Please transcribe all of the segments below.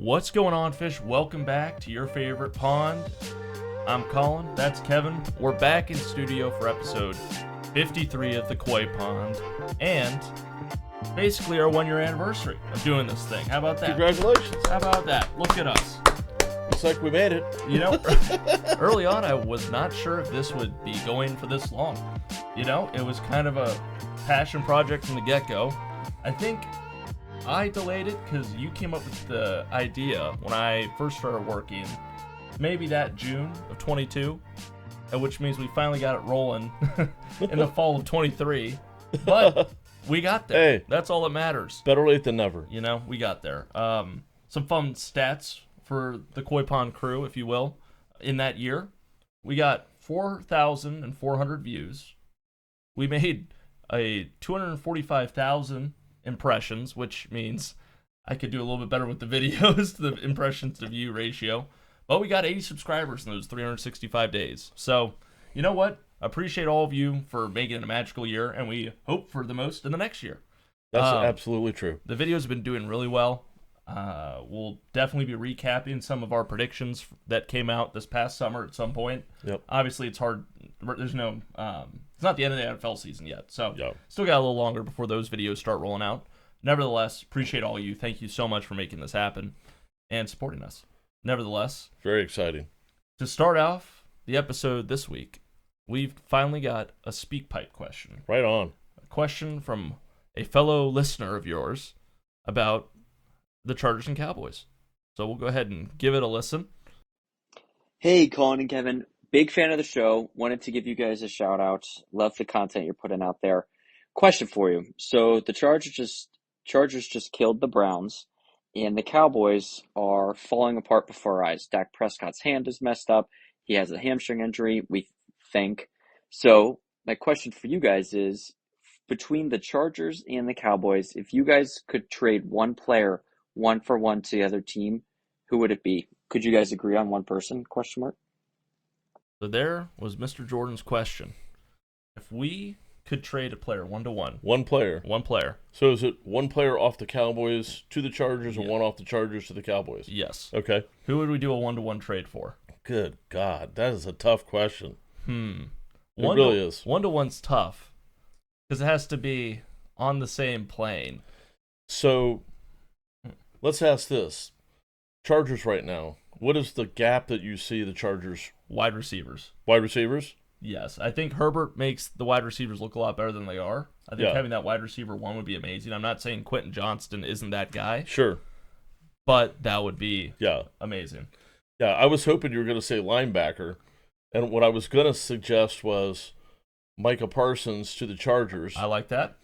What's going on, fish? Welcome back to your favorite pond. I'm Colin, that's Kevin. We're back in studio for episode 53 of the Coy Pond, and basically our 1 year anniversary of doing this thing. How about that? Congratulations. How about that? Look at us. Looks like we made it. You know, early on I was not sure if this would be going for this long. You know, it was kind of a passion project from the get-go. I think I delayed it because you came up with the idea when I first started working, maybe that June of 22, which means we finally got it rolling in the fall of 23. But we got there. Hey, that's all that matters. Better late than never. You know, we got there. Some fun stats for the Coy Pond crew, if you will. In that year, we got 4,400 views. We made a 245,000 impressions, which means I could do a little bit better with the videos, the impressions to view ratio. But we got 80 subscribers in those 365 days. So, you know what? Appreciate all of you for making it a magical year, and we hope for the most in the next year. That's absolutely true. The videos have been doing really well. We'll definitely be recapping some of our predictions that came out this past summer at some point. Yep. Obviously, it's hard. There's no, it's not the end of the NFL season yet, so Yep. Still got a little longer before those videos start rolling out. Nevertheless, appreciate all you. Thank you so much for making this happen and supporting us. Nevertheless, Very exciting. to start off the episode this week, we've finally got a speak pipe question. Right on. A question from a fellow listener of yours about the Chargers and Cowboys. So we'll go ahead and give it a listen. Hey, Colin and Kevin. Big fan of the show. Wanted to give you guys a shout out. Love the content you're putting out there. Question for you. So the Chargers just killed the Browns, and the Cowboys are falling apart before our eyes. Dak Prescott's hand is messed up. He has a hamstring injury, we think. So my question for you guys is, between the Chargers and the Cowboys, if you guys could trade one player 1-for-1 to the other team, who would it be? Could you guys agree on one person? Question mark. So there was Mr. Jordan's question. If we could trade a player 1-to-1. One player. One player. So is it one player off the Cowboys to the Chargers, or Yeah. one off the Chargers to the Cowboys? Yes. Okay. Who would we do a 1-to-1 trade for? Good God, that is a tough question. It really is. 1-to-1's tough because it has to be on the same plane. So let's ask this. Chargers right now, what is the gap that you see the Chargers? Wide receivers. Wide receivers? Yes, I think Herbert makes the wide receivers look a lot better than they are. I think Yeah. having that wide receiver one would be amazing. I'm not saying Quentin Johnston isn't that guy, Sure. but that would be Yeah. amazing. Yeah, I was hoping you were going to say linebacker. And what I was going to suggest was Micah Parsons to the Chargers. I like that.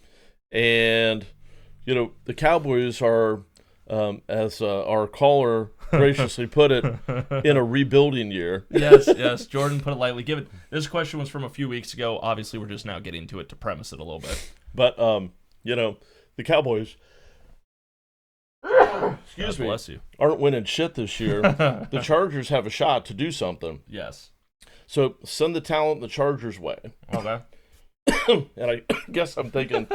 And, you know, the Cowboys are, as our caller graciously put it, in a rebuilding year. Yes. Jordan put it lightly. This question was from a few weeks ago. Obviously, we're just now getting to it to premise it a little bit. But, you know, the Cowboys, excuse me, Bless you. aren't winning shit this year. The Chargers have a shot to do something. Yes. So send the talent the Chargers' way. Okay. And I guess I'm thinking,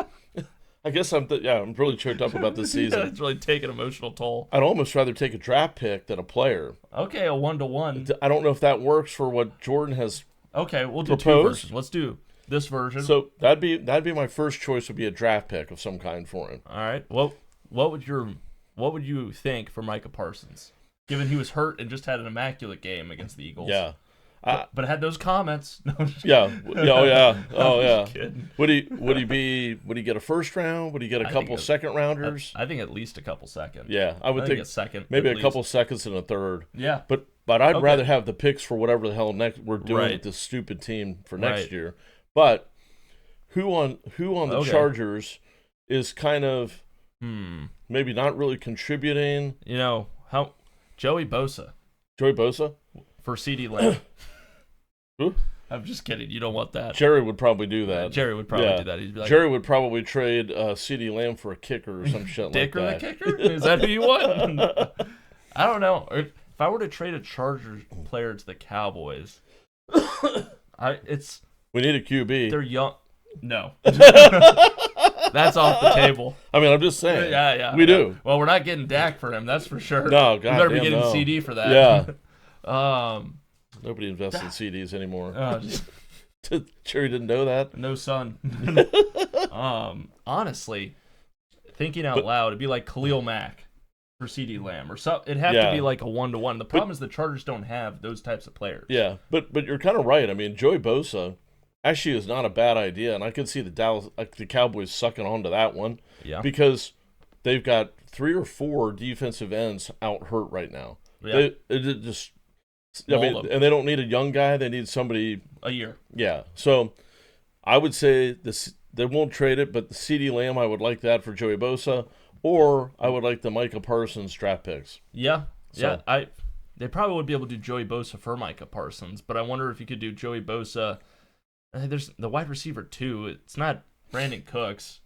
I'm really choked up about this season. Yeah, it's really taking an emotional toll. I'd almost rather take a draft pick than a player. Okay, a 1-to-1. I don't know if that works for what Jordan has. Okay, we'll do two proposed. versions. Let's do this version. So that'd be my first choice, would be a draft pick of some kind for him. All right. What would you think for Micah Parsons, given he was hurt and just had an immaculate game against the Eagles? Yeah. But had those comments. No, I'm just Yeah. Oh yeah. Oh I'm yeah. just kidding. Would he get a first round? Would he get a couple second rounders? I think at least a couple seconds. Yeah, I would think a second. maybe at a couple least. seconds and a third. Yeah. But I'd Okay. rather have the picks for whatever the hell we're doing Right. with this stupid team for next Right. year. But who on the Okay. Chargers is kind of maybe not really contributing? You know how Joey Bosa Joey Bosa? for CeeDee Lamb. Who? I'm just kidding. You don't want that. Jerry would probably do that. Jerry would probably Yeah. do that. He'd be like, Jerry would probably trade CeeDee Lamb for a kicker or some shit Dick like or that. the kicker? Is that who you want? I don't know. If I were to trade a Chargers player to the Cowboys, We need a QB. they're young. No. That That's off the table. I mean, I'm just saying. Yeah. We do. Well, we're not getting Dak for him, that's for sure. No, we better be goddamn getting no. CD for that. Yeah. Nobody invests in CDs anymore. Sure you didn't know that? No son. Honestly, thinking out loud, it'd be like Khalil Mack for CD Lamb or something. It'd have to be like a 1-to-1. The problem is the Chargers don't have those types of players. Yeah, but you're kind of right. I mean, Joey Bosa actually is not a bad idea, and I could see the Cowboys sucking onto that one. Yeah. Because they've got 3 or 4 defensive ends out hurt right now. Yeah. And they don't need a young guy. They need somebody a year. Yeah. So I would say they won't trade it, but the CD Lamb, I would like that for Joey Bosa, or I would like the Micah Parsons draft picks. Yeah. They probably would be able to do Joey Bosa for Micah Parsons, but I wonder if you could do Joey Bosa. There's the wide receiver too. It's not Brandon Cooks,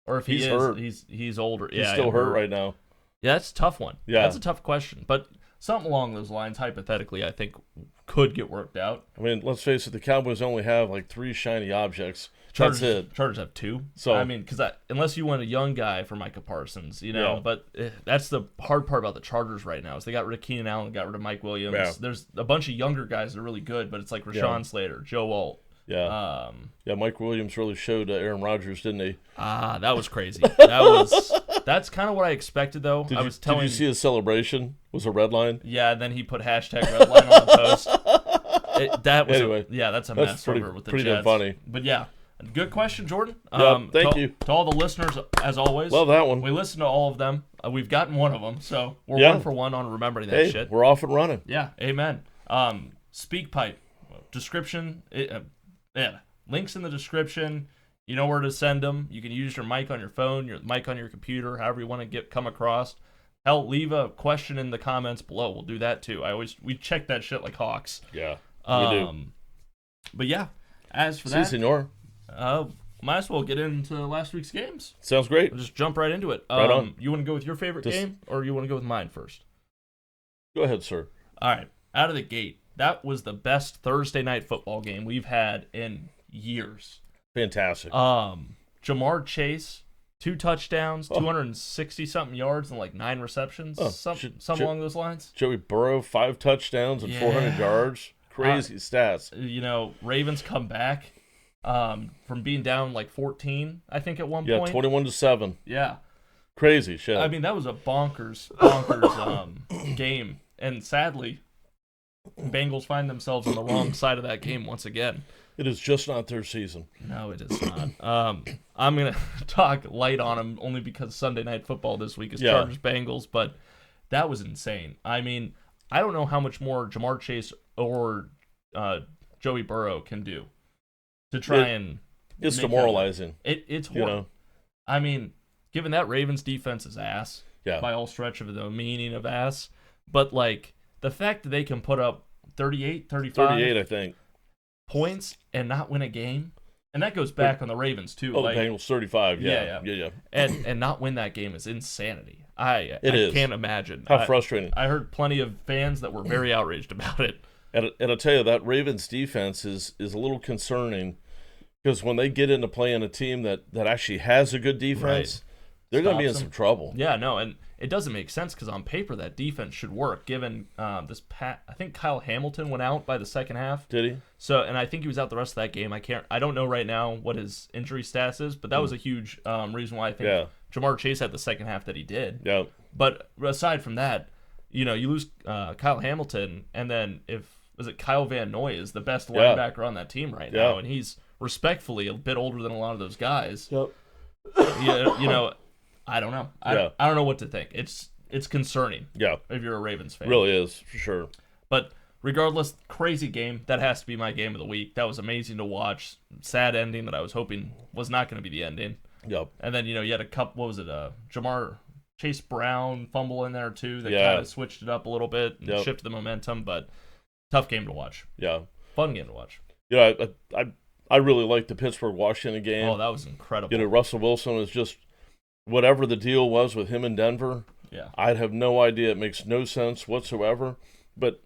or if he's hurt. He's older. He's still hurt right now. Yeah, that's a tough one. Yeah, that's a tough question, but something along those lines, hypothetically, I think could get worked out. I mean, let's face it, the Cowboys only have like 3 shiny objects. That's it. Chargers have 2. So I mean, because unless you want a young guy for Micah Parsons, but that's the hard part about the Chargers right now is they got rid of Keenan Allen, got rid of Mike Williams. Yeah. There's a bunch of younger guys that are really good, but it's like Rashawn Slater, Joe Alt. Yeah. Mike Williams really showed Aaron Rodgers, didn't he? That was crazy. That's kind of what I expected, though. Did you see his celebration? Was a red line? Yeah, and then he put hashtag red line on the post. That's a mess pretty, over with the pretty Jets. damn funny. But yeah, good question, Jordan. Thank you. To all the listeners, as always. Love that one. We listen to all of them. We've gotten one of them, so we're 1 for 1 on remembering that shit. We're off and running. Yeah, amen. SpeakPipe description. Links in the description. You know where to send them. You can use your mic on your phone, your mic on your computer, however you want to come across. Hell, leave a question in the comments below. We'll do that too. We check that shit like hawks. Yeah, we do. But yeah, as for that, senor. Might as well get into last week's games. Sounds great. We'll just jump right into it. Right on. You want to go with your favorite game, or you want to go with mine first? Go ahead, sir. All right, out of the gate, that was the best Thursday night football game we've had in years. Fantastic. Jamar Chase, 2 touchdowns, 260-something yards, and like 9 receptions. Something along those lines. Joey Burrow, 5 touchdowns and 400 yards. Crazy stats. Ravens come back from being down like 14, I think, at one point. Yeah, 21-7. Yeah. Crazy shit. I mean, that was a bonkers game. And sadly, Bengals find themselves on the wrong side of that game once again. It is just not their season. No, it is not. I'm going to talk light on them only because Sunday Night Football this week is Chargers-Bengals, but that was insane. I mean, I don't know how much more Jamar Chase or Joey Burrow can do to try and... It's demoralizing. It's horrible. I mean, given that Ravens defense is ass, by all stretch of the meaning of ass, but like the fact that they can put up 38, 35... 38, I think. points and not win a game, and that goes back on the Ravens too. The Bengals 35, yeah. And not win that game is insanity. I can't imagine. How frustrating. I heard plenty of fans that were very outraged about it. And I'll tell you, that Ravens defense is a little concerning because when they get into playing a team that actually has a good defense, they're going to be in some trouble. Yeah, no, and it doesn't make sense because on paper that defense should work. Given I think Kyle Hamilton went out by the second half. Did he? So, and I think he was out the rest of that game. I don't know right now what his injury status is, but that was a huge reason why I think Jamar Chase had the second half that he did. Yeah. But aside from that, you lose Kyle Hamilton, and then Kyle Van Noy is the best linebacker on that team right now, and he's respectfully a bit older than a lot of those guys. Yep. I don't know. I don't know what to think. It's concerning. Yeah. If you're a Ravens fan. It really is, for sure. But regardless, crazy game. That has to be my game of the week. That was amazing to watch. Sad ending that I was hoping was not going to be the ending. Yep. And then, you had a couple, Jamar Chase Brown fumble in there too that kind of switched it up a little bit and shifted the momentum, but tough game to watch. Yeah. Fun game to watch. Yeah, I really liked the Pittsburgh-Washington game. Oh, that was incredible. Russell Wilson is just, whatever the deal was with him in Denver, I'd have no idea. It makes no sense whatsoever, but,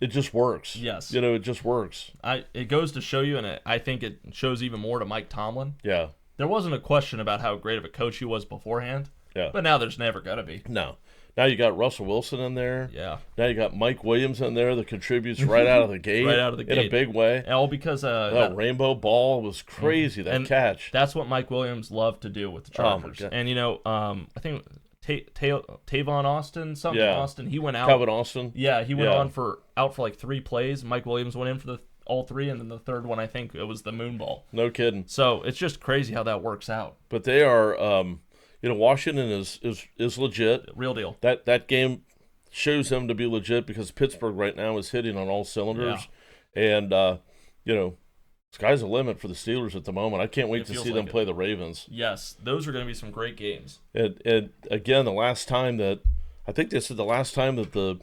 it just works. Yes. It just works. It goes to show you, and I think it shows even more to Mike Tomlin. Yeah. there wasn't a question about how great of a coach he was beforehand. Yeah. But now there's never going to be. No. Now you got Russell Wilson in there. Yeah. Now you got Mike Williams in there that contributes right out of the gate. Right out of the gate. In a big way. And all because that rainbow ball was crazy, that catch. That's what Mike Williams loved to do with the Chargers. Oh, and, I think Tavon Austin, Austin, he went out. Calvin Austin. Yeah, he went out for like 3 plays. Mike Williams went in for all 3, and then the third one, I think it was the moon ball. No kidding. So it's just crazy how that works out. But they are... Washington is legit. Real deal. That game shows them to be legit because Pittsburgh right now is hitting on all cylinders. Yeah. And, sky's the limit for the Steelers at the moment. I can't wait to see them play the Ravens. Yes, those are going to be some great games. And again, the last time that the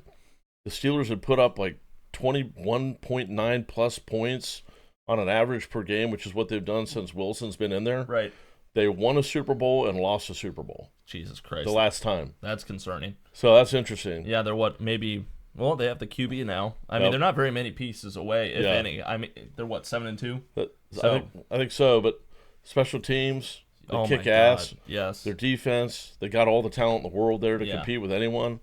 Steelers had put up like 21.9 plus points on an average per game, which is what they've done since Wilson's been in there. Right. They won a Super Bowl and lost a Super Bowl. Jesus Christ. The last time. That's concerning. So that's interesting. Yeah, they're they have the QB now. I mean, they're not very many pieces away, if any. I mean, they're 7-2? I think so, but special teams, they kick ass. Yes. Their defense, they got all the talent in the world there to compete with anyone.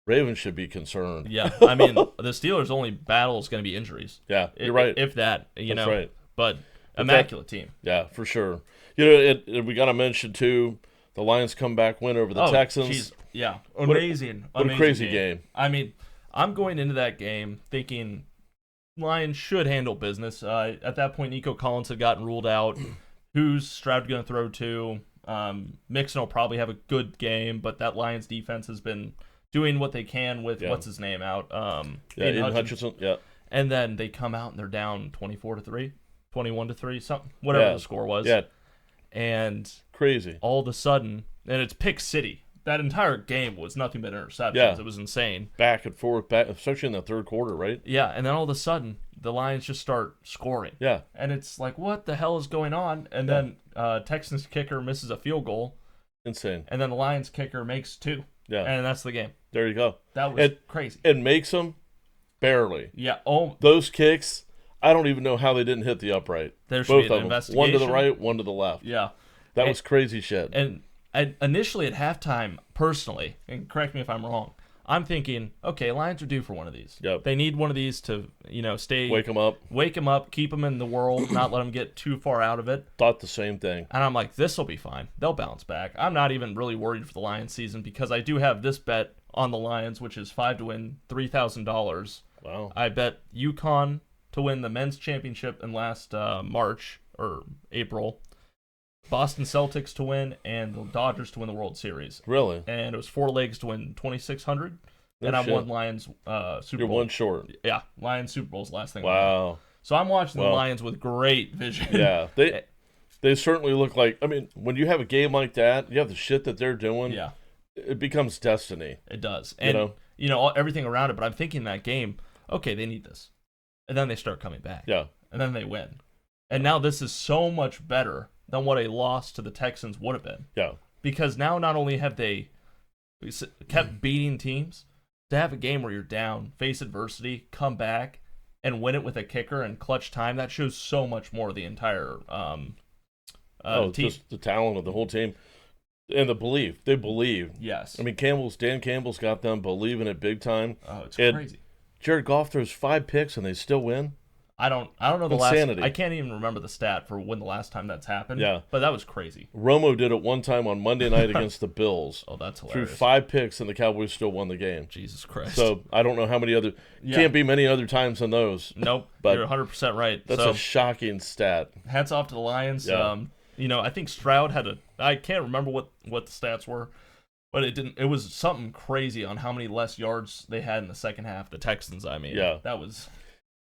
Ravens should be concerned. Yeah, I mean, the Steelers' only battle is going to be injuries. Yeah, you're right. If that, That's right. But immaculate team. Yeah, for sure. We got to mention, too, the Lions comeback win over the Texans. Geez. Yeah, amazing. What a crazy game. I mean, I'm going into that game thinking Lions should handle business. At that point, Nico Collins had gotten ruled out. Who's Stroud going to throw to? Mixon will probably have a good game, but that Lions defense has been doing what they can with what's his name out. Aiden Hutchinson. Yeah. And then they come out and they're down 24-3, 21-3, something, whatever the score was. Yeah. And crazy. All of a sudden, and it's pick city. That entire game was nothing but interceptions. Yeah. It was insane. Back and forth, especially in the third quarter, right? Yeah, and then all of a sudden, the Lions just start scoring. Yeah. And it's like, what the hell is going on? And then Texans kicker misses a field goal. Insane. And then the Lions kicker makes 2. Yeah. And that's the game. There you go. That was crazy. It makes them barely. Yeah. Those kicks, I don't even know how they didn't hit the upright. There should Both be an of them. investigation. One to the right, one to the left. Yeah. That was crazy shit. And initially at halftime, personally, and correct me if I'm wrong, I'm thinking, okay, Lions are due for one of these. Yep. They need one of these to, stay. Wake them up, keep them in the world, not let them get too far out of it. Thought the same thing. And I'm like, this will be fine. They'll bounce back. I'm not even really worried for the Lions season because I do have this bet on the Lions, which is 5 to win $3,000. Wow. I bet UConn to win the men's championship in last March or April. Boston Celtics to win, and the Dodgers to win the World Series. Really? And it was 4 legs to win 2,600. And I won Lions Super Bowl. You're one short. Yeah, Lions Super Bowl's the last thing. Wow. So I'm watching the Lions with great vision. Yeah, they certainly look like. I mean, when you have a game like that, you have the shit that they're doing. Yeah, it becomes destiny. It does, and everything around it. But I'm thinking that game, okay, they need this, and then they start coming back. Yeah, and then they win, and now this is so much better than what a loss to the Texans would have been. Yeah. Because now not only have they kept beating teams, to have a game where you're down, face adversity, come back, and win it with a kicker and clutch time, that shows so much more of the entire team. Just the talent of the whole team. And the belief. They believe. Yes. I mean, Dan Campbell's got them believing it big time. Oh, it's crazy. Jared Goff throws 5 picks and they still win. I don't know the Insanity. last. I can't even remember the stat for when the last time that's happened. Yeah, but that was crazy. Romo did it one time on Monday night against the Bills. Oh, that's hilarious. Threw 5 picks and the Cowboys still won the game. Jesus Christ. So I don't know how many other. Can't be many other times than those. Nope. But you're 100% right. That's a shocking stat. Hats off to the Lions. Yeah. I think Stroud had I can't remember what the stats were, but it was something crazy on how many less yards they had in the second half. The Texans, I mean. Yeah. That was.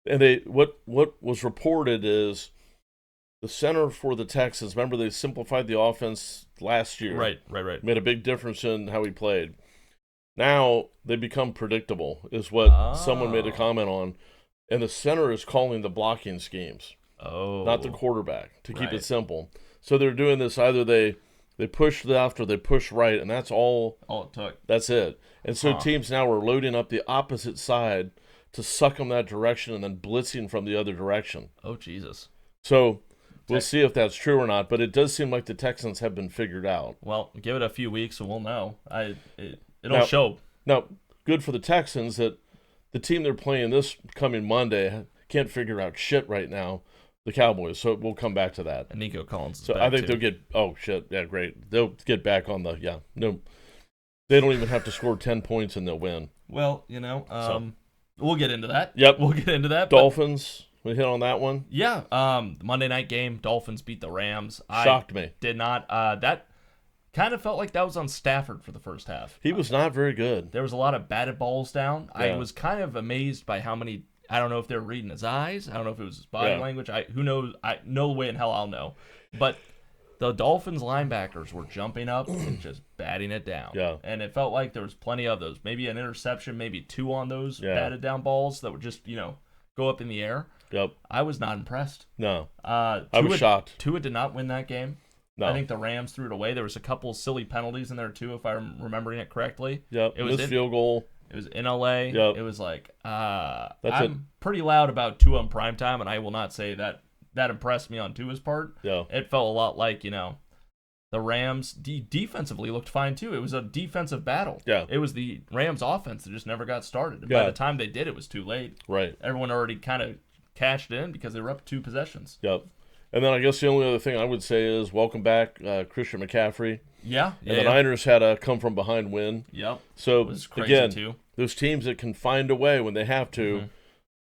And what was reported is the center for the Texans. Remember, they simplified the offense last year. Right. Made a big difference in how he played. Now they become predictable, is what someone made a comment on. And the center is calling the blocking schemes. Oh. Not the quarterback, to keep it simple. So they're doing this, either they push left or they push right, and that's all it took. That's it. And so teams now are loading up the opposite side to suck them that direction and then blitzing from the other direction. Oh, Jesus. So We'll see if that's true or not, but it does seem like the Texans have been figured out. Well, give it a few weeks and we'll know. It'll show. Now, good for the Texans that the team they're playing this coming Monday can't figure out shit right now, the Cowboys, so we'll come back to that. And Nico Collins is So back I think too. they'll get, oh shit, yeah, great. They'll get back on no, they don't even have to score 10 points and they'll win. Well, we'll get into that. Yep. We'll get into that. Dolphins, we hit on that one. Yeah, the Monday night game, Dolphins beat the Rams. Shocked me. Did not. That kind of felt like that was on Stafford for the first half. He was not very good. There was a lot of batted balls down. Yeah. I was kind of amazed by how many. I don't know if they're reading his eyes. I don't know if it was his body language. Who knows? No way in hell I'll know. But the Dolphins linebackers were jumping up and just batting it down. Yeah. And it felt like there was plenty of those. Maybe an interception, maybe two on those batted down balls that would just, go up in the air. Yep. I was not impressed. No. I was shocked. Tua did not win that game. No. I think the Rams threw it away. There was a couple silly penalties in there too, if I'm remembering it correctly. Yep. It was missed field goal. It was in LA. Yep. It was like, That's I'm pretty loud about Tua in primetime, and I will not say that impressed me on Tua's part. Yeah. It felt a lot like, the Rams defensively looked fine too. It was a defensive battle. Yeah. It was the Rams offense that just never got started. And Yeah. by the time they did, it was too late. Right. Everyone already kind of cashed in because they were up 2 possessions. Yep. And then I guess the only other thing I would say is welcome back, Christian McCaffrey. Yeah. And the Niners had a come from behind win. Yep. So It was crazy again, too. those teams that can find a way when they have to,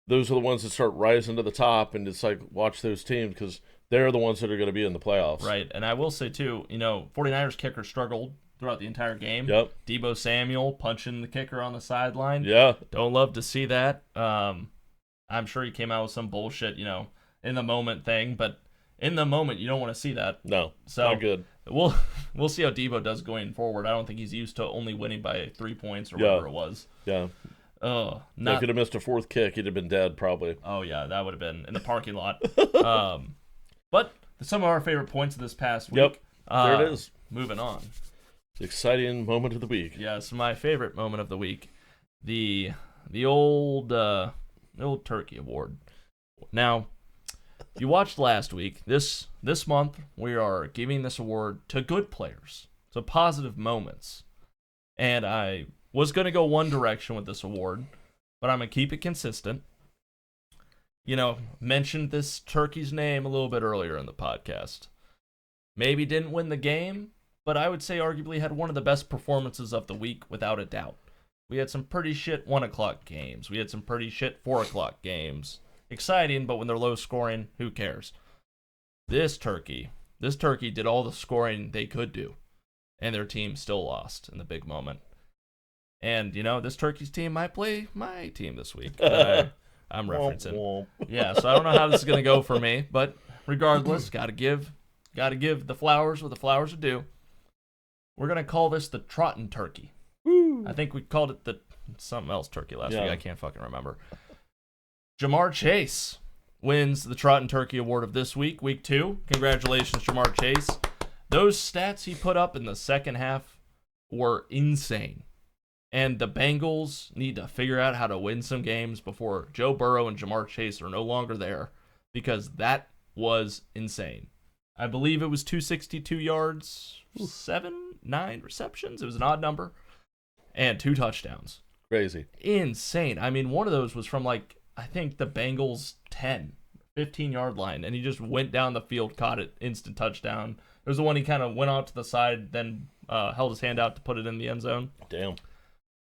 those are the ones that start rising to the top. And it's like, watch those teams because they're the ones that are going to be in the playoffs. Right. And I will say too, 49ers kicker struggled throughout the entire game. Yep. Deebo Samuel punching the kicker on the sideline. Yeah. Don't love to see that. I'm sure he came out with some bullshit, in the moment thing, but in the moment you don't want to see that. No. So not good. We'll see how Deebo does going forward. I don't think he's used to only winning by 3 points or whatever it was. Yeah. Oh, They could have missed a 4th kick. He'd have been dead probably. Oh yeah, that would have been in the parking lot. But some of our favorite points of this past week. Yep. There it is. Moving on. Exciting moment of the week. Yes, my favorite moment of the week, the old turkey award. Now, if you watched last week, this month we are giving this award to good players, to positive moments, and I was gonna go one direction with this award, but I'm gonna keep it consistent. Mentioned this turkey's name a little bit earlier in the podcast. Maybe didn't win the game, but I would say arguably had one of the best performances of the week without a doubt. We had some pretty shit 1 o'clock games. We had some pretty shit 4 o'clock games. Exciting, but when they're low scoring, who cares? This turkey did all the scoring they could do, and their team still lost in the big moment. And, this turkey's team might play my team this week. I'm referencing. Yeah, so I don't know how this is going to go for me, but regardless, got to give the flowers what the flowers are due. We're going to call this the Trottin' Turkey. Woo. I think we called it the something else turkey last Yeah. week. I can't fucking remember. Jamar Chase wins the Trottin' Turkey Award of this week, week 2. Congratulations, Jamar Chase. Those stats he put up in the second half were insane. And the Bengals need to figure out how to win some games before Joe Burrow and Jamar Chase are no longer there, because that was insane. I believe it was 262 yards, 9 receptions. It was an odd number. And 2 touchdowns. Crazy. Insane. I mean, one of those was from I think the Bengals 15-yard line, and he just went down the field, caught it, instant touchdown. There was the one he kind of went out to the side, then held his hand out to put it in the end zone. Damn.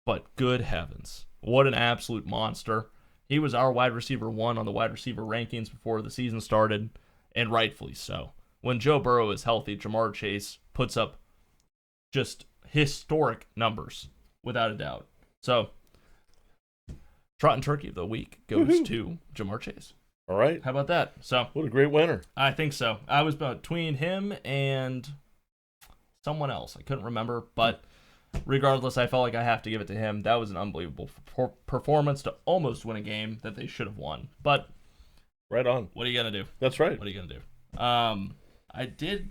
But good heavens, what an absolute monster. He was our wide receiver 1 on the wide receiver rankings before the season started, and rightfully so. When Joe Burrow is healthy, Jamar Chase puts up just historic numbers, without a doubt. So, Trottin' Turkey of the week goes to Jamar Chase. All right. How about that? So, What a great winner. I think so. I was between him and someone else. I couldn't remember, but regardless, I felt like I have to give it to him. That was an unbelievable performance to almost win a game that they should have won. But Right on. what are you going to do? That's right. What are you going to do? I did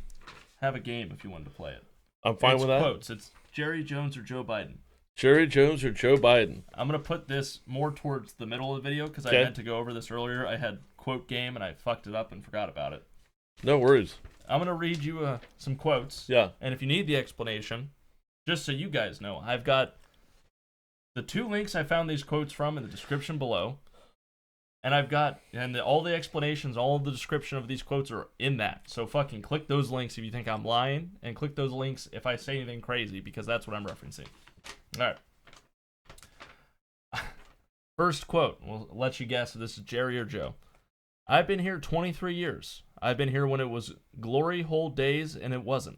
have a game if you wanted to play it. I'm fine It's with that. quotes. It's Jerry Jones or Joe Biden. Jerry Jones or Joe Biden? I'm going to put this more towards the middle of the video because I Okay. meant to go over this earlier. I had quote game and I fucked it up and forgot about it. No worries. I'm going to read you some quotes. Yeah. And if you need the explanation, just so you guys know, I've got the 2 links I found these quotes from in the description below. And I've got, all the explanations, all of the description of these quotes are in that. So fucking click those links if you think I'm lying, and click those links if I say anything crazy, because that's what I'm referencing. All right. First quote, we'll let you guess if this is Jerry or Joe. I've been here 23 years. I've been here when it was glory hole days, and it wasn't.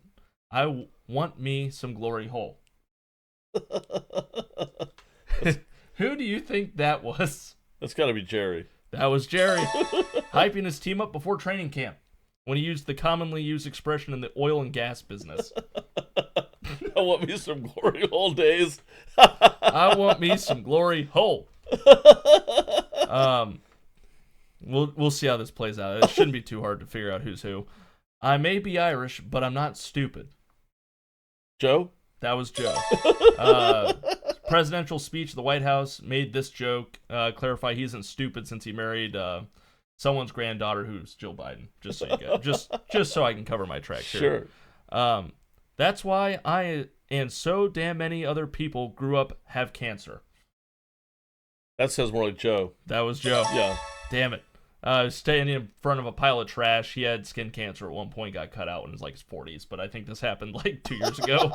I want me some glory hole. Who do you think that was? That's got to be Jerry. That was Jerry, hyping his team up before training camp when he used the commonly used expression in the oil and gas business. I want me some glory hole days. I want me some glory hole. We'll see how this plays out. It shouldn't be too hard to figure out who's who. I may be Irish, but I'm not stupid. Joe? That was Joe. Presidential speech, the White House made this joke, clarify he isn't stupid since he married someone's granddaughter who's Jill Biden. Just so you get, just so I can cover my tracks here. Sure. That's why I and so damn many other people grew up have cancer. That sounds more like Joe. That was Joe. Yeah. Damn it. Standing in front of a pile of trash. He had skin cancer at one point, got cut out when he was like his 40s, but I think this happened like 2 years ago.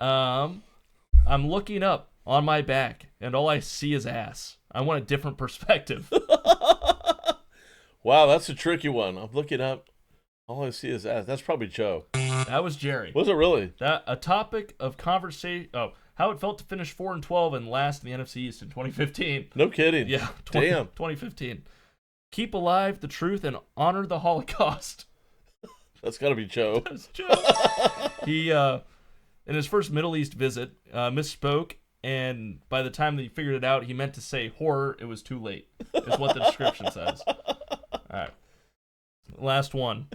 I'm looking up on my back, and all I see is ass. I want a different perspective. Wow, that's a tricky one. I'm looking up. All I see is ass. That's probably Joe. That was Jerry. Was it really? A topic of conversation. Oh, how it felt to finish 4-12 and last in the NFC East in 2015. No kidding. Yeah, Damn. 2015. Keep alive the truth and honor the Holocaust. That's got to be Joe. That's Joe. He, in his first Middle East visit, misspoke, and by the time that he figured it out, he meant to say horror. It was too late, is what the description says. All right. Last one.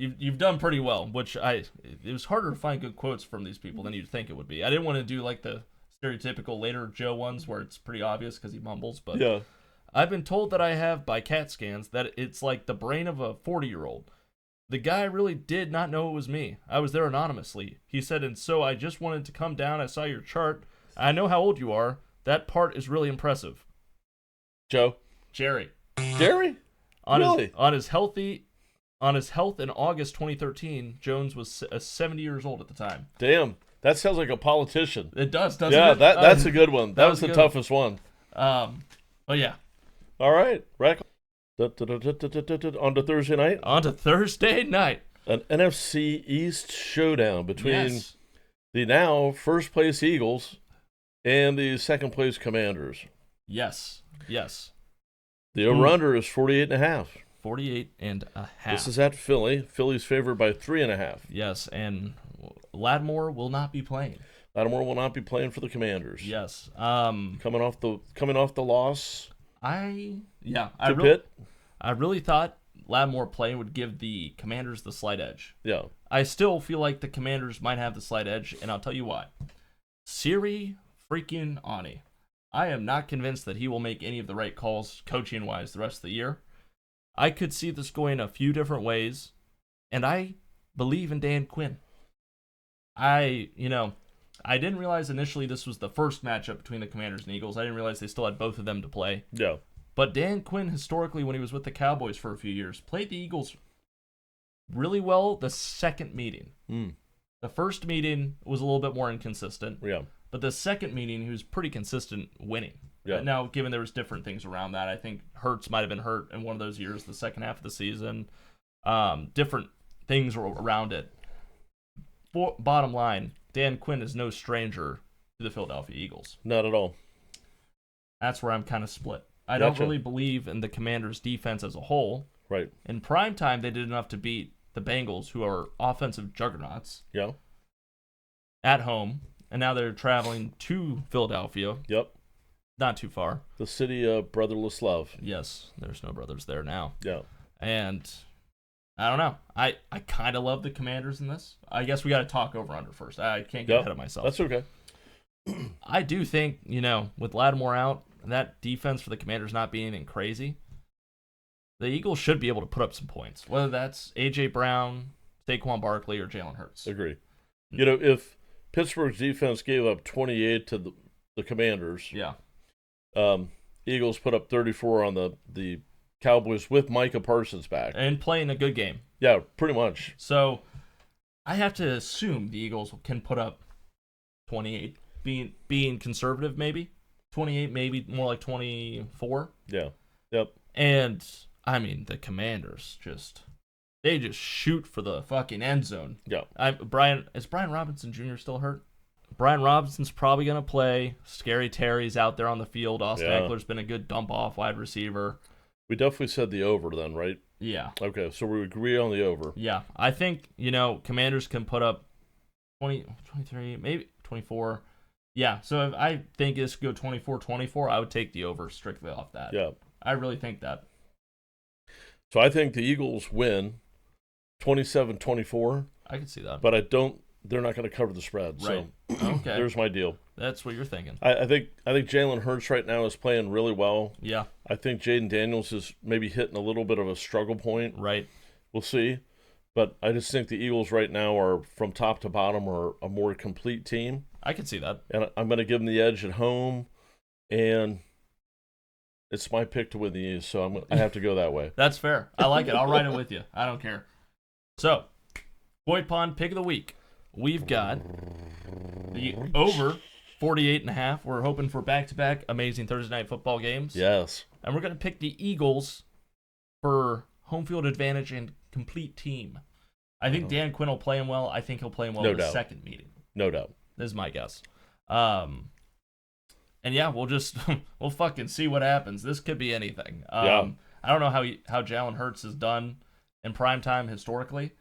You've done pretty well, which it was harder to find good quotes from these people than you'd think it would be. I didn't want to do like the stereotypical later Joe ones where it's pretty obvious because he mumbles, but Yeah. I've been told that I have, by CAT scans, that it's like the brain of a 40-year-old. The guy really did not know it was me. I was there anonymously. He said, and so I just wanted to come down. I saw your chart. I know how old you are. That part is really impressive. Joe. Jerry. Jerry? Really? On his health in August 2013, Jones was 70 years old at the time. Damn. That sounds like a politician. It does, doesn't Yeah, it? that's a good one. That was the good. toughest one. But yeah. All right. On to Thursday night. On to Thursday night. An NFC East showdown between Yes. the now first place Eagles and the second place Commanders. Yes. The over-under is 48.5. 48.5. This is at Philly. Philly's favored by 3.5. Yes, and Lattimore will not be playing. Lattimore will not be playing for the Commanders. Yes. Coming off the loss I to Pitt. I really thought Lattimore playing would give the Commanders the slight edge. Yeah. I still feel like the Commanders might have the slight edge, and I'll tell you why. Siri freaking Ani. I am not convinced that he will make any of the right calls coaching-wise the rest of the year. I could see this going a few different ways, and I believe in Dan Quinn. I didn't realize initially this was the first matchup between the Commanders and Eagles. I didn't realize they still had both of them to play. Yeah. But Dan Quinn, historically, when he was with the Cowboys for a few years, played the Eagles really well the second meeting. The first meeting was a little bit more inconsistent. Yeah. But the second meeting, he was pretty consistent winning. Yeah. Now, given there was different things around that, I think Hurts might have been hurt in one of those years, the second half of the season. Different things were around it. Bottom line, Dan Quinn is no stranger to the Philadelphia Eagles. Not at all. That's where I'm kind of split. I Gotcha. don't really believe in the Commanders' defense as a whole. Right. In prime time, they did enough to beat the Bengals, who are offensive juggernauts, Yeah. at home. And now they're traveling to Philadelphia. Yep. Not too far. The city of brotherless love. Yes, there's no brothers there now. Yeah. And I don't know. I kind of love the Commanders in this. I guess we got to talk over under first. I can't get ahead of myself. That's okay. I do think, with Lattimore out, that defense for the Commanders not being anything crazy, the Eagles should be able to put up some points, whether that's A.J. Brown, Saquon Barkley, or Jalen Hurts. Agree. You know, if Pittsburgh's defense gave up 28 to the Commanders, Yeah. Eagles put up 34 on the Cowboys with Micah Parsons back. And playing a good game. Yeah, pretty much. So I have to assume the Eagles can put up 28, being conservative maybe. 28, maybe more like 24. Yeah. Yep. And, I mean, the Commanders they just shoot for the fucking end zone. Yeah. Is Brian Robinson Jr. still hurt? Brian Robinson's probably going to play. Scary Terry's out there on the field. Austin Eckler's been a good dump-off wide receiver. We definitely said the over then, right? Yeah. Okay, so we agree on the over. Yeah. I think, Commanders can put up 20, 23, maybe 24. Yeah, so if I think this could go 24-24, I would take the over strictly off that. Yeah. I really think that. So I think the Eagles win 27-24. I can see that. But they're not going to cover the spread. Right. So Okay. there's my deal. That's what you're thinking. I think Jalen Hurts right now is playing really well. Yeah. I think Jaden Daniels is maybe hitting a little bit of a struggle point. Right. We'll see. But I just think the Eagles right now are, from top to bottom, are a more complete team. I can see that. And I'm going to give them the edge at home. And it's my pick to win the East, so I have to go that way. That's fair. I like it. I'll write it with you. I don't care. So, Coy Pond Pick of the Week. We've got the over 48.5. We're hoping for back-to-back amazing Thursday night football games. Yes. And we're going to pick the Eagles for home field advantage and complete team. I think Dan Quinn will play him well. I think he'll play him well in the second meeting. No doubt. This is my guess. And yeah, we'll fucking see what happens. This could be anything. Yeah. I don't know how Jalen Hurts has done in primetime historically.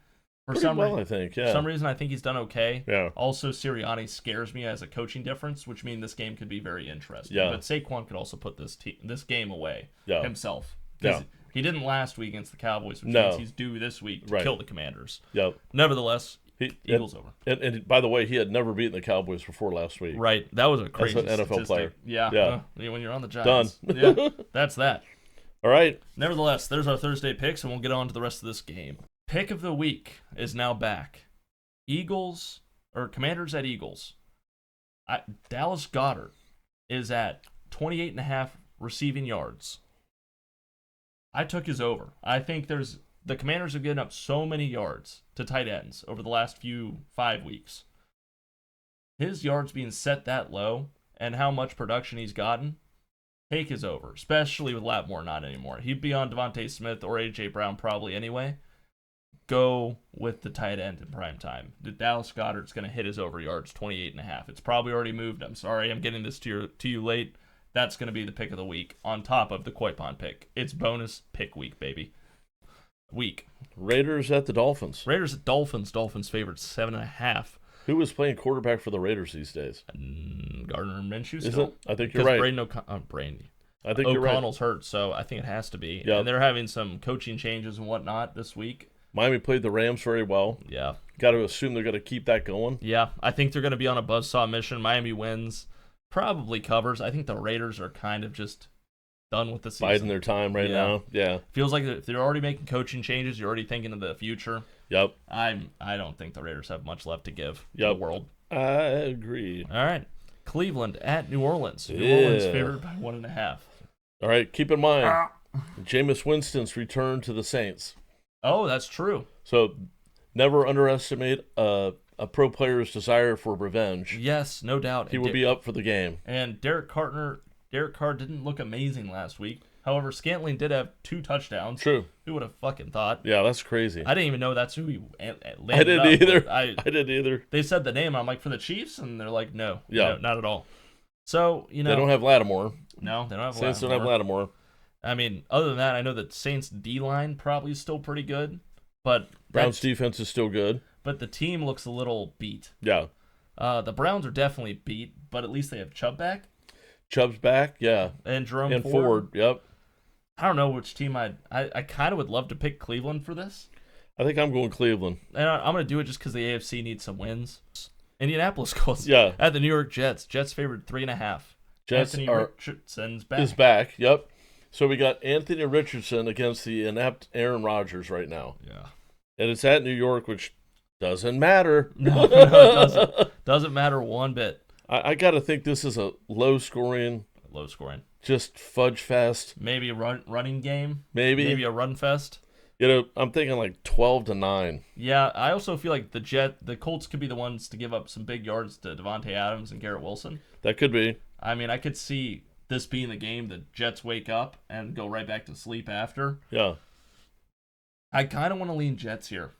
For Pretty some well, I think, yeah. some reason, I think he's done okay. Yeah. Also, Sirianni scares me as a coaching difference, which means this game could be very interesting. Yeah. But Saquon could also put this game away himself. Yeah. He didn't last week against the Cowboys, which means he's due this week to kill the Commanders. Yep. Nevertheless, Eagles over. And by the way, he had never beaten the Cowboys before last week. Right. That was a crazy As an NFL player. Yeah. When you're on the Giants. Done. Yeah. That's that. All right. Nevertheless, there's our Thursday picks, and we'll get on to the rest of this game. Pick of the week is now back. Commanders at Eagles. Dallas Goedert is at 28.5 receiving yards. I took his over. I think the Commanders have given up so many yards to tight ends over the last 5 weeks. His yards being set that low and how much production he's gotten, take his over, especially with Lattimore not anymore. He'd be on Devontae Smith or A.J. Brown probably anyway. Go with the tight end in prime time. The Dallas Goedert's going to hit his over yards, 28.5. It's probably already moved. I'm sorry, I'm getting this to you late. That's going to be the pick of the week on top of the Coy Pond pick. It's bonus pick week, baby. Raiders at the Dolphins. Raiders at Dolphins. Dolphins favored 7.5. Who was playing quarterback for the Raiders these days? Gardner Minshew still? Is it? I think you're right. I think you're right. O'Connell's hurt, so I think it has to be. Yep. And they're having some coaching changes and whatnot this week. Miami played the Rams very well. Yeah. Got to assume they're going to keep that going. Yeah, I think they're going to be on a buzzsaw mission. Miami wins, probably covers. I think the Raiders are kind of just done with the season. Biding their time right now. Yeah. Feels like if they're already making coaching changes, you're already thinking of the future. Yep. I don't think the Raiders have much left to give to the world. I agree. All right. Cleveland at New Orleans. New Orleans favored by 1.5. All right, keep in mind, Jameis Winston's return to the Saints. Oh, that's true. So never underestimate a pro player's desire for revenge. Yes, no doubt. He will be up for the game. And Derek Carr didn't look amazing last week. However, Scantling did have 2 touchdowns. True. Who would have fucking thought? Yeah, that's crazy. I didn't even know that's who he landed I didn't either. I didn't either. They said the name. I'm like, for the Chiefs? And they're like, no. Yeah. No, not at all. So, They don't have Lattimore. No, they don't have Saints don't have Lattimore. I mean, other than that, I know that Saints D-line probably is still pretty good. But Browns defense is still good. But the team looks a little beat. Yeah. The Browns are definitely beat, but at least they have Chubb back. Chubb's back, yeah. And Jerome and Ford. Yep. I don't know which team I kind of would love to pick Cleveland for this. I think I'm going Cleveland. And I'm going to do it just because the AFC needs some wins. Indianapolis goes at the New York Jets. Jets favored 3.5. Jets Anthony Richardson's back. Is back, yep. So we got Anthony Richardson against the inept Aaron Rodgers right now. Yeah. And it's at New York, which doesn't matter. No, it doesn't. Doesn't matter one bit. I got to think this is a low-scoring, just fudge fest. Maybe a running game. Maybe a run fest. I'm thinking like 12-9. Yeah, I also feel like the Colts could be the ones to give up some big yards to Devontae Adams and Garrett Wilson. That could be. I mean, I could see this being the game the Jets wake up and go right back to sleep after. Yeah. I kind of want to lean Jets here.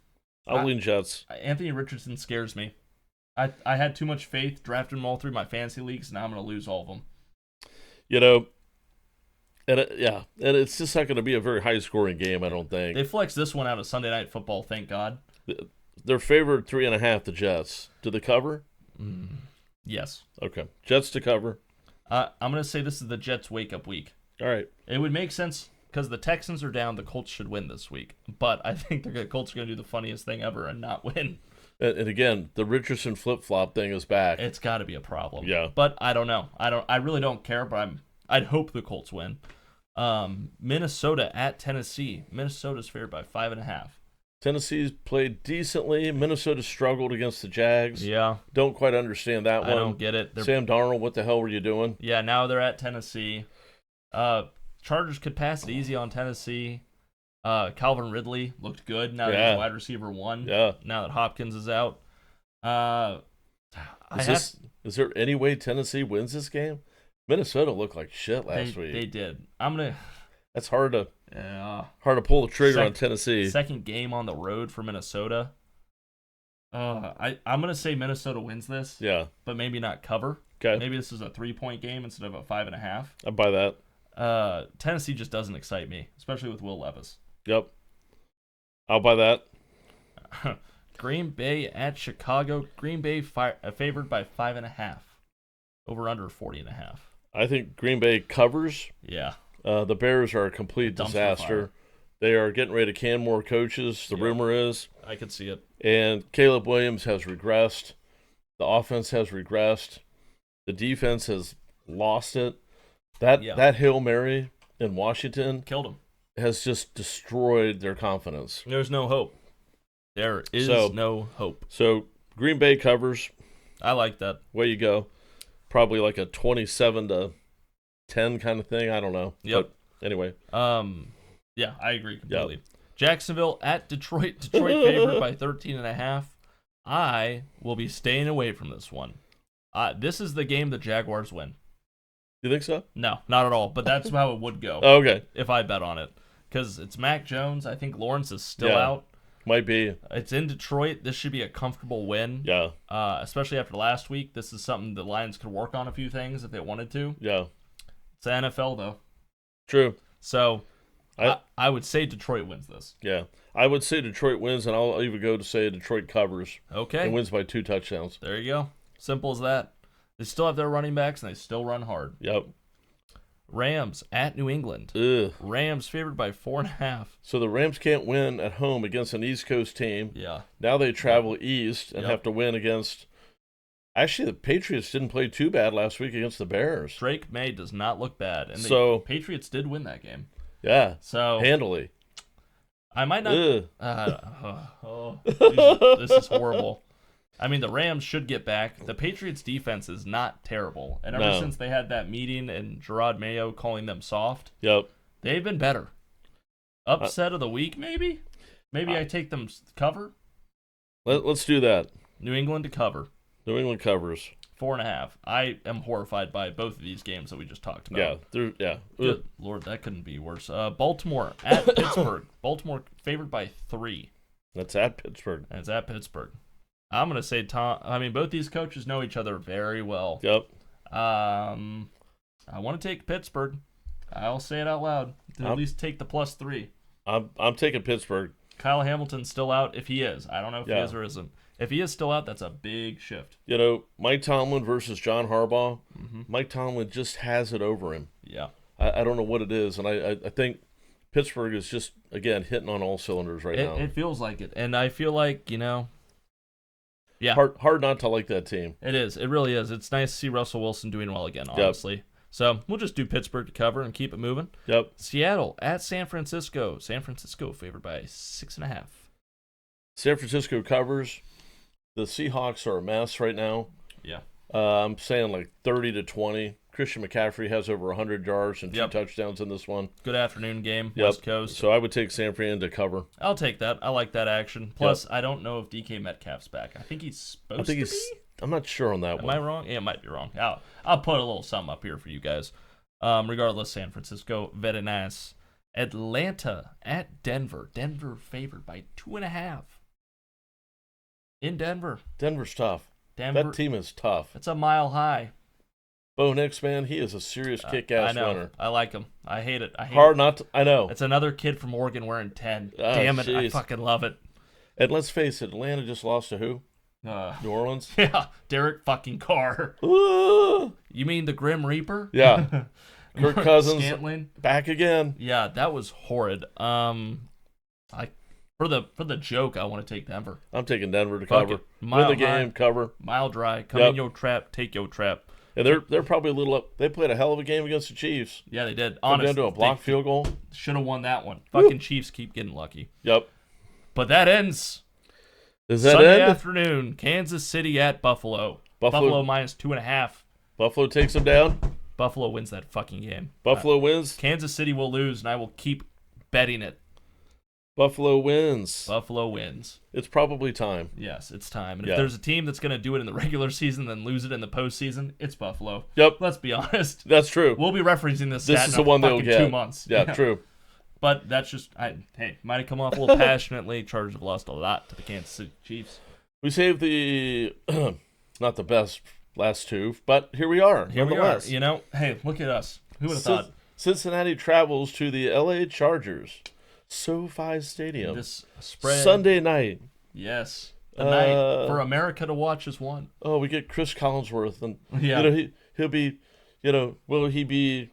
I'll lean Jets. Anthony Richardson scares me. I had too much faith, drafted him all through my fantasy leagues, and now I'm going to lose all of them. And it's just not going to be a very high-scoring game, I don't think. They flexed this one out of Sunday Night Football, thank God. They're favored 3.5, the Jets. Do they cover? Yes. Okay. Jets to cover. I'm going to say this is the Jets' wake-up week. All right. It would make sense because the Texans are down. The Colts should win this week. But I think the Colts are going to do the funniest thing ever and not win. And again, the Richardson flip-flop thing is back. It's got to be a problem. Yeah. But I don't know. I really don't care, but I'd hope the Colts win. Minnesota at Tennessee. Minnesota's favored by 5.5. Tennessee's played decently. Minnesota struggled against the Jags. Yeah. Don't quite understand that one. I don't get it. Sam Darnold, what the hell were you doing? Yeah, now they're at Tennessee. Chargers could pass it easy on Tennessee. Calvin Ridley looked good now that he's wide receiver 1. Yeah. Now that Hopkins is out. Is there any way Tennessee wins this game? Minnesota looked like shit last week. They did. That's hard to pull the trigger on Tennessee. Second game on the road for Minnesota. I'm gonna say Minnesota wins this. Yeah, but maybe not cover. Okay, maybe this is a 3-point game instead of a 5.5. I buy that. Tennessee just doesn't excite me, especially with Will Levis. Yep, I'll buy that. Green Bay at Chicago. Green Bay favored by 5.5. Over under 40.5. I think Green Bay covers. Yeah. The Bears are a complete disaster. They are getting ready to can more coaches, the rumor is. I could see it. And Caleb Williams has regressed. The offense has regressed. The defense has lost it. That Hail Mary in Washington killed them. Has just destroyed their confidence. There's no hope. There is no hope. So Green Bay covers. I like that. Way you go. Probably like a 27-10 kind of thing. I don't know. Yep. But anyway. Yeah, I agree completely. Yep. Jacksonville at Detroit. Detroit favored by 13.5. I will be staying away from this one. This is the game the Jaguars win. You think so? No, not at all. But that's how it would go. Okay. If I bet on it. Because it's Mac Jones. I think Lawrence is still out. Might be. It's in Detroit. This should be a comfortable win. Yeah. Especially after last week. This is something the Lions could work on a few things if they wanted to. Yeah. It's the NFL, though. True. So, I would say Detroit wins this. Yeah. I would say Detroit wins, and I'll even go to say Detroit covers. Okay. And wins by 2 touchdowns. There you go. Simple as that. They still have their running backs, and they still run hard. Yep. Rams at New England. Ugh. Rams favored by 4.5. So the Rams can't win at home against an East Coast team. Yeah. Now they travel east and have to win against... Actually, the Patriots didn't play too bad last week against the Bears. Drake May does not look bad. And the Patriots did win that game. Yeah. So handily. I might not... this is horrible. I mean, the Rams should get back. The Patriots' defense is not terrible. And ever since they had that meeting and Gerard Mayo calling them soft, they've been better. Upset of the week, maybe? Maybe I take them cover? Let's do that. New England to cover. New England covers. 4.5. I am horrified by both of these games that we just talked about. Good Lord, that couldn't be worse. Baltimore at Pittsburgh. Baltimore favored by 3. That's at Pittsburgh. That's at Pittsburgh. I'm going to say both these coaches know each other very well. Yep. I want to take Pittsburgh. I'll say it out loud. At least take the +3. I'm taking Pittsburgh. Kyle Hamilton's still out if he is. I don't know if he is or isn't. If he is still out, that's a big shift. Mike Tomlin versus John Harbaugh. Mm-hmm. Mike Tomlin just has it over him. Yeah. I don't know what it is, and I think Pittsburgh is just, again, hitting on all cylinders now. It feels like it. And I feel like, hard not to like that team. It is. It really is. It's nice to see Russell Wilson doing well again, honestly. So we'll just do Pittsburgh to cover and keep it moving. Yep. Seattle at San Francisco. San Francisco favored by 6.5. San Francisco covers. The Seahawks are a mess right now. Yeah. I'm saying like 30-20. Christian McCaffrey has over 100 yards and 2 Yep. touchdowns in this one. Good afternoon game, Yep. West Coast. So I would take San Fran to cover. I'll take that. I like that action. Plus, I don't know if DK Metcalf's back. I think he's supposed to be. I'm not sure on that Am one. I wrong? Yeah, it might be wrong. I'll put a little something up here for you guys. Regardless, San Francisco, very nice. Atlanta at Denver. Denver favored by 2.5. In Denver. Denver's tough. Denver. That team is tough. It's a mile high. Bo Nix, man, he is a serious kick-ass I know. runner. I like him. I hate it. Hard not to, I know. It's another kid from Oregon wearing 10. Oh, Damn it. I jeez. fucking love it. And let's face it, Atlanta just lost to who? New Orleans? Yeah, Derek fucking Carr. Ooh. You mean the Grim Reaper? Yeah. Kirk Cousins Scantling. back again. Yeah, that was horrid. For the joke, I want to take Denver. I'm taking Denver to Fuck cover. it. Win Mile the game, high. cover. Mile dry. Come Yep. in your trap. Take your trap. And they're probably a little up. They played a hell of a game against the Chiefs. Yeah, they did. Come Honestly, down to a block field goal. Should have won that one. Fucking Chiefs keep getting lucky. Yep. But that ends Does that Sunday end? afternoon. Kansas City at Buffalo. Buffalo- Buffalo minus 2.5. Buffalo takes them down. Buffalo wins that fucking game. Buffalo wins. Kansas City will lose, and I will keep betting it. Buffalo wins. Buffalo wins. It's probably time. Yes, it's time. And Yeah. if there's a team that's going to do it in the regular season then lose it in the postseason, it's Buffalo. Yep. Let's be honest. That's true. We'll be referencing this This stat is in the one they'll fucking get. 2 months. Yeah, true. But that's just, might have come off a little passionately. Chargers have lost a lot to the Kansas City Chiefs. We saved the not the best last two, but here we are. Here we are. nonetheless. You know, hey, look at us. Who would have thought? Cincinnati travels to the LA Chargers, SoFi Stadium, This spread. Sunday night. Yes. The night for America to watch is one. Oh, we get Chris Collinsworth, and Yeah. he'll be, will he be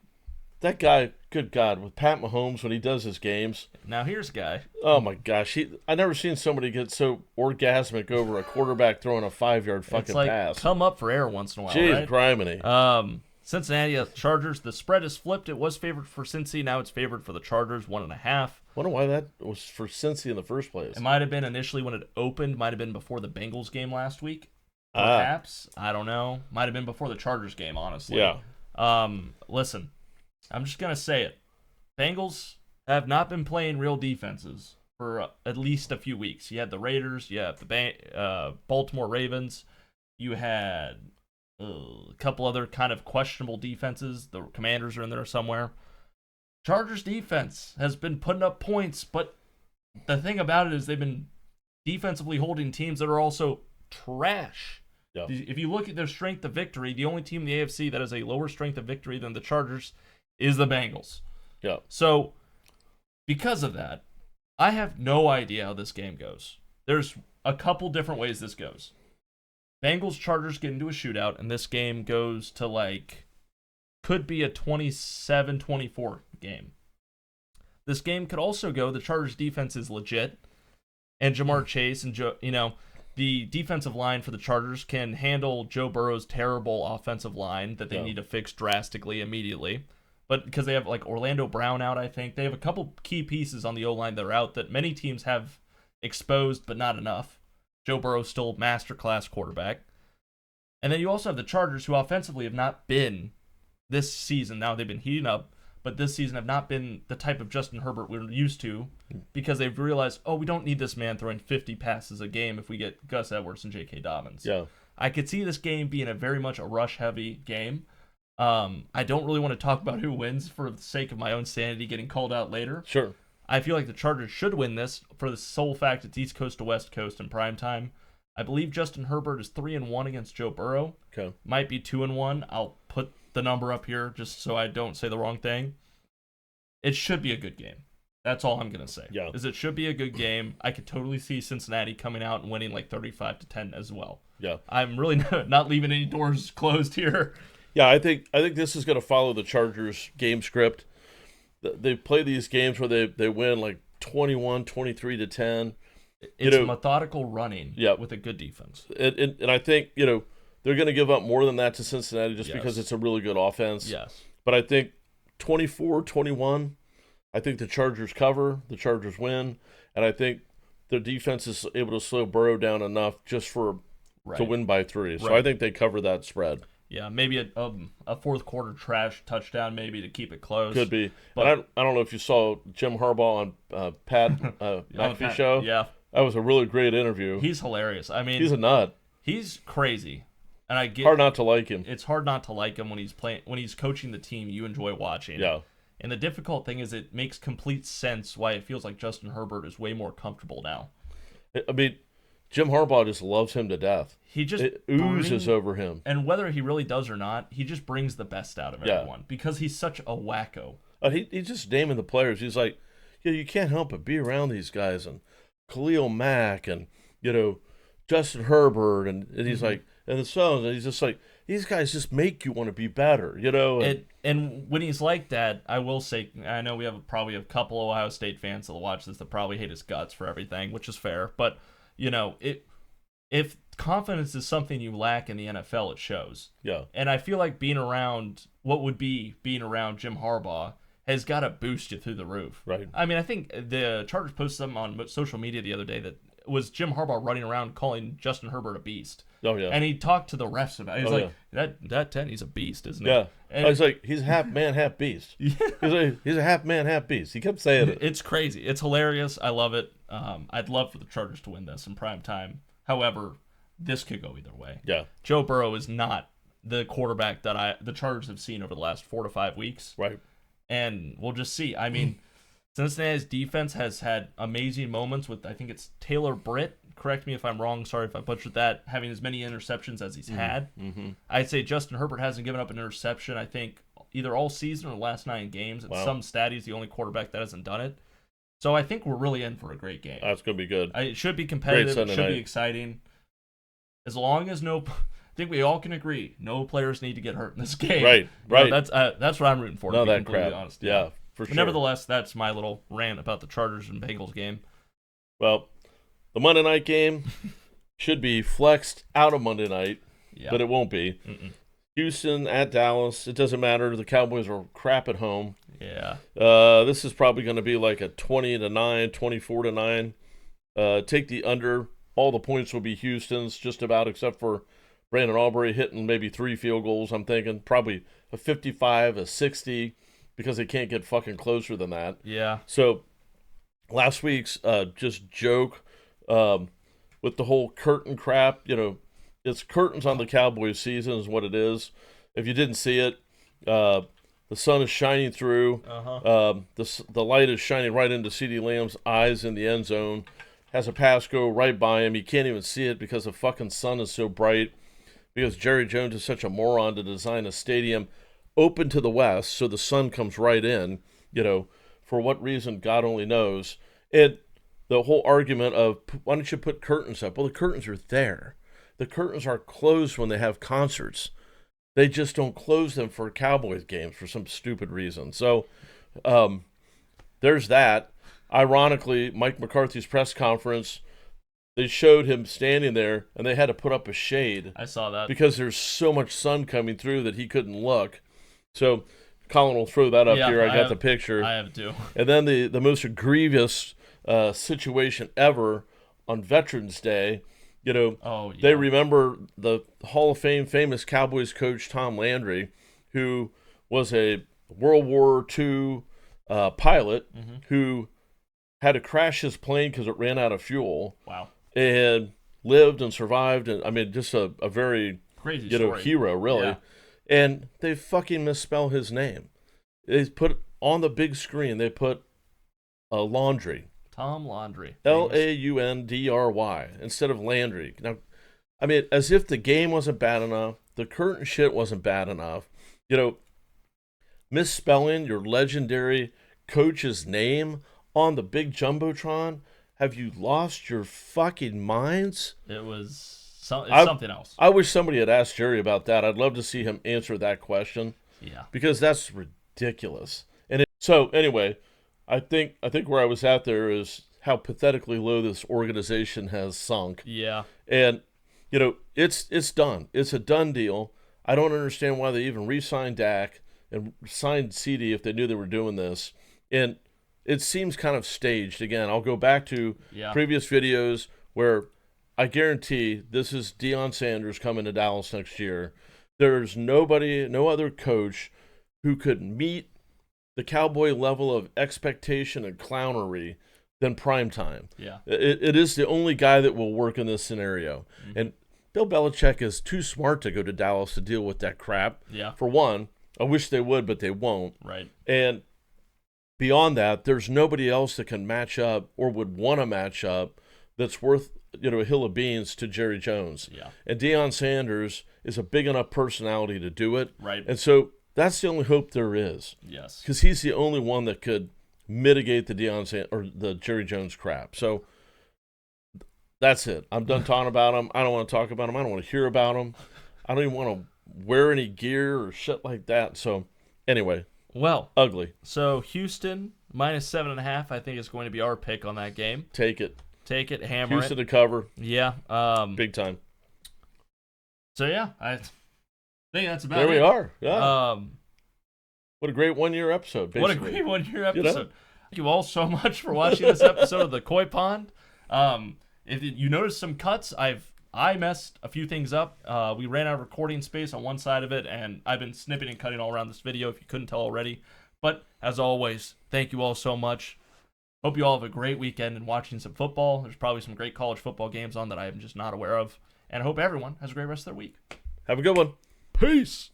that guy? Good God, with Pat Mahomes when he does his games. Now here's a guy. Oh my gosh, I never seen somebody get so orgasmic over a quarterback throwing a 5-yard fucking It's like pass. come up for air once in a while, Jeez, right? criminy. Cincinnati Chargers. The spread is flipped. It was favored for Cincy. Now it's favored for the Chargers, 1.5. Wonder why that was for Cincy in the first place. It might have been initially when it opened. Might have been before the Bengals game last week. Perhaps. I don't know. Might have been before the Chargers game, honestly. Yeah. Listen, I'm just gonna say it. Bengals have not been playing real defenses for at least a few weeks. You had the Raiders. You have the Baltimore Ravens. You had a couple other kind of questionable defenses. The Commanders are in there somewhere. Chargers defense has been putting up points, but the thing about it is they've been defensively holding teams that are also trash. Yeah. If you look at their strength of victory, the only team in the AFC that has a lower strength of victory than the Chargers is the Bengals. Yeah. So, because of that, I have no idea how this game goes. There's a couple different ways this goes. Bengals Chargers get into a shootout, and this game goes to could be a 27-24 game. This game could also go, the Chargers defense is legit, and Jamar Chase and the defensive line for the Chargers can handle Joe Burrow's terrible offensive line that they need to fix drastically immediately. But because they have Orlando Brown out, I think they have a couple key pieces on the O-line that are out that many teams have exposed, but not enough. Joe Burrow's still masterclass quarterback. And then you also have the Chargers, who offensively have not been this season. Now they've been heating up, but this season have not been the type of Justin Herbert we're used to, because they've realized, we don't need this man throwing 50 passes a game if we get Gus Edwards and J.K. Dobbins. Yeah. I could see this game being a very much a rush-heavy game. I don't really want to talk about who wins for the sake of my own sanity getting called out later. Sure. I feel like the Chargers should win this for the sole fact it's East Coast to West Coast in prime time. I believe Justin Herbert is 3-1 against Joe Burrow. Okay. Might be 2-1. I'll put the number up here just so I don't say the wrong thing. It should be a good game. That's all I'm gonna say. Yeah. Is it should be a good game. I could totally see Cincinnati coming out and winning 35-10 as well. Yeah. I'm really not leaving any doors closed here. Yeah, I think this is going to follow the Chargers game script. They play these games where they win 21, 23-10. It's methodical running with a good defense. And I think, they're going to give up more than that to Cincinnati just Yes. because it's a really good offense. Yes. But I think 24-21, I think the Chargers cover, the Chargers win, and I think their defense is able to slow Burrow down enough just to win by 3. So I think they cover that spread. Yeah, maybe a fourth quarter trash touchdown maybe to keep it close. Could be. But I don't know if you saw Jim Harbaugh on Pat McAfee show. Yeah. That was a really great interview. He's hilarious. I mean, he's a nut. He's crazy. And I get hard not to like him. It's hard not to like him when he's coaching the team you enjoy watching. Yeah. And the difficult thing is it makes complete sense why it feels like Justin Herbert is way more comfortable now. I mean, Jim Harbaugh just loves him to death. It oozes over him. And whether he really does or not, he just brings the best out of everyone because he's such a wacko. He's just naming the players. He's like, you can't help but be around these guys, and Khalil Mack, and Justin Herbert, and he's like, and the Suns, and he's just like, these guys just make you want to be better, And when he's like that, I will say, I know we have probably a couple of Ohio State fans that'll watch this that probably hate his guts for everything, which is fair. But if confidence is something you lack in the NFL, it shows. Yeah. And I feel like being around Jim Harbaugh has got to boost you through the roof. Right. I mean, I think the Chargers posted something on social media the other day that was Jim Harbaugh running around calling Justin Herbert a beast. Oh, yeah. And he talked to the refs about it. He's that 10, he's a beast, isn't he? Yeah. And I was like, he's a half man, half beast. Yeah. He's a half man, half beast. He kept saying it. It's crazy. It's hilarious. I love it. I'd love for the Chargers to win this in prime time. However, this could go either way. Yeah. Joe Burrow is not the quarterback that the Chargers have seen over the last 4 to 5 weeks. Right. And we'll just see. I mean, Cincinnati's defense has had amazing moments with, I think it's Taylor Britt. Correct me if I'm wrong. Sorry if I butchered that. Having as many interceptions as he's had. Mm-hmm. I'd say Justin Herbert hasn't given up an interception, I think, either all season or the last 9 games. At some stat, he's the only quarterback that hasn't done it. So I think we're really in for a great game. That's going to be good. It should be competitive. It should night. be exciting. As long as I think we all can agree, no players need to get hurt in this game. Right. That's what I'm rooting for. None to be of that completely crap. honest. Yeah, for But sure. nevertheless, that's my little rant about the Chargers and Bengals game. Well, the Monday night game should be flexed out of Monday night, but it won't be. Mm-mm. Houston at Dallas. It doesn't matter. The Cowboys are crap at home. Yeah. This is probably going to be like a 20-9, 24-9. Take the under. All the points will be Houston's, just about, except for Brandon Aubrey hitting maybe 3 field goals. I'm thinking probably a 55, a 60, because they can't get fucking closer than that. Yeah. So last week's just joke with the whole curtain crap. It's curtains on the Cowboys season is what it is. If you didn't see it, the sun is shining through. The light is shining right into CeeDee Lamb's eyes in the end zone. Has a pass go right by him. He can't even see it because the fucking sun is so bright. Because Jerry Jones is such a moron to design a stadium open to the west so the sun comes right in. For what reason, God only knows. And the whole argument of, why don't you put curtains up? Well, the curtains are there. The curtains are closed when they have concerts. They just don't close them for Cowboys games for some stupid reason. So there's that. Ironically, Mike McCarthy's press conference, they showed him standing there, and they had to put up a shade. I saw that. Because there's so much sun coming through that he couldn't look. So Colin will throw that up here. I got the picture. I have too. And then the most grievous situation ever on Veterans Day, they remember the Hall of Fame famous Cowboys coach Tom Landry, who was a World War II pilot who had to crash his plane because it ran out of fuel. Wow. And lived and survived. And I mean, just a very crazy story. Hero, really. Yeah. And they fucking misspell his name. They put on the big screen, they put Laundry. Tom Laundry. Laundry instead of Landry. Now, I mean, as if the game wasn't bad enough, the curtain shit wasn't bad enough. Misspelling your legendary coach's name on the big Jumbotron. Have you lost your fucking minds? It was something else. I wish somebody had asked Jerry about that. I'd love to see him answer that question. Yeah. Because that's ridiculous. So anyway, I think where I was at there is how pathetically low this organization has sunk. Yeah. And it's done. It's a done deal. I don't understand why they even re-signed Dak and signed CD if they knew they were doing this. And it seems kind of staged. Again, I'll go back to previous videos where I guarantee this is Deion Sanders coming to Dallas next year. There's no other coach who could meet the Cowboy level of expectation and clownery than Primetime. Yeah. It is the only guy that will work in this scenario. Mm-hmm. And Bill Belichick is too smart to go to Dallas to deal with that crap. Yeah. For one, I wish they would, but they won't. Right. And beyond that, there's nobody else that can match up or would want to match up that's worth a hill of beans to Jerry Jones. Yeah. And Deion Sanders is a big enough personality to do it. Right. And so that's the only hope there is. Yes. Because he's the only one that could mitigate the Jerry Jones crap. So that's it. I'm done talking about him. I don't want to talk about him. I don't want to hear about him. I don't even want to wear any gear or shit like that. So anyway. Well. Ugly. So Houston minus 7.5, I think is going to be our pick on that game. Take it. Hammer Houston to cover. Yeah. Big time. So yeah, I think that's about there it. We are. Yeah. What a great 1 year episode. Basically. What a great 1 year episode. Thank you all so much for watching this episode of the Coy Pond. If you notice some cuts, I messed a few things up. We ran out of recording space on one side of it, and I've been snipping and cutting all around this video if you couldn't tell already. But as always, thank you all so much. Hope you all have a great weekend and watching some football. There's probably some great college football games on that I am just not aware of. And I hope everyone has a great rest of their week. Have a good one. Peace.